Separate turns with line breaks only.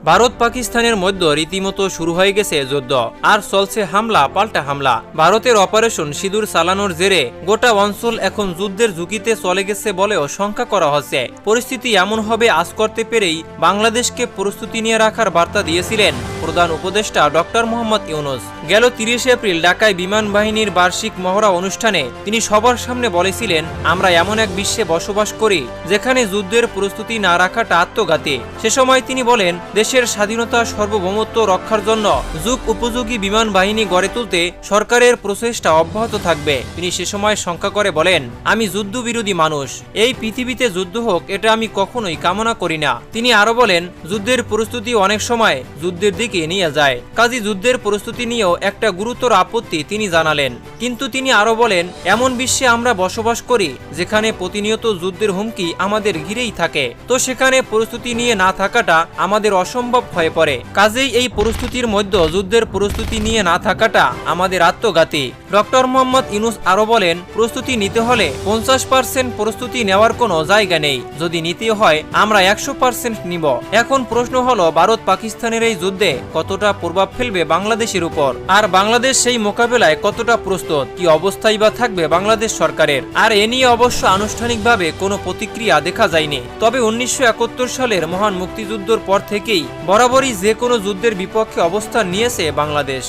ভারত পাকিস্তানের মধ্যে রীতিমতো শুরু হয়ে গেছে যুদ্ধ, আর চলছে হামলা পাল্টা হামলা। ভারতের অপারেশন সিঁদুর চালানোর জেরে গোটা অঞ্চল এখন যুদ্ধের ঝুঁকিতে চলে গেছে বলেও শঙ্কা করা হচ্ছে। পরিস্থিতি এমন হবে আজ করতে পেরেই বাংলাদেশকে প্রস্তুতি নিয়ে রাখার বার্তা দিয়েছিলেন প্রধান উপদেষ্টা ডক্টর মোহাম্মদ ইউনূস। গেল 30 এপ্রিল ঢাকায় বিমান বাহিনীর বার্ষিক মহড়া অনুষ্ঠানে তিনি সবার সামনে বলেছিলেন, আমরা এমন এক বিশ্বে বসবাস করি যেখানে যুদ্ধের প্রস্তুতি না রাখাটা আত্মঘাতী। সে সময় তিনি বলেন, দেশের স্বাধীনতা সার্বভৌমত্ব রক্ষার জন্য যুগ উপযোগী বিমান বাহিনী গড়ে তুলতে সরকারের প্রচেষ্টা অব্যাহত থাকবে। তিনি সে সময় শঙ্কা করে বলেন, আমি যুদ্ধবিরোধী মানুষ, এই পৃথিবীতে যুদ্ধ হোক এটা আমি কখনোই কামনা করি না। তিনি আরো বলেন, যুদ্ধের প্রস্তুতি অনেক সময় যুদ্ধের দিকে নিয়ে যায়, কাজী যুদ্ধের প্রস্তুতি নিয়েও একটা গুরুতর আপত্তি তিনি জানালেন। কিন্তু তিনি আরো বলেন, এমন বিশ্বে আমরা বসবাস করি যেখানে প্রতিনিয়ত যুদ্ধের হুমকি আমাদের ঘিরেই থাকে, তো সেখানে প্রস্তুতি নিয়ে না থাকাটা আমাদের অসম্ভব হয়ে পড়ে। কাজেই এই পরিস্থিতির মধ্যে যুদ্ধের প্রস্তুতি নিয়ে না থাকাটা আমাদের আত্মঘাতী। ডক্টর মোহাম্মদ ইউনূস আরো বলেন, প্রস্তুতি নিতে হলে 50% প্রস্তুতি নেওয়ার কোনো জায়গা নেই, যদি নিতে হয় আমরা 100% নিব। এখন প্রশ্ন হলো, ভারত পাকিস্তানের এই যুদ্ধে কতটা প্রভাব ফেলবে বাংলাদেশের উপর, আর বাংলাদেশ সেই মোকাবেলায় কতটা প্রস্তুত, কি অবস্থায় বা থাকবে বাংলাদেশ সরকারের। আর এ নিয়ে অবশ্য আনুষ্ঠানিকভাবে কোনো প্রতিক্রিয়া দেখা যায়নি। তবে 1971 সালের মহান মুক্তিযুদ্ধের পর থেকেই বরাবরই যে কোনো যুদ্ধের বিপক্ষে অবস্থান নিয়েছে বাংলাদেশ।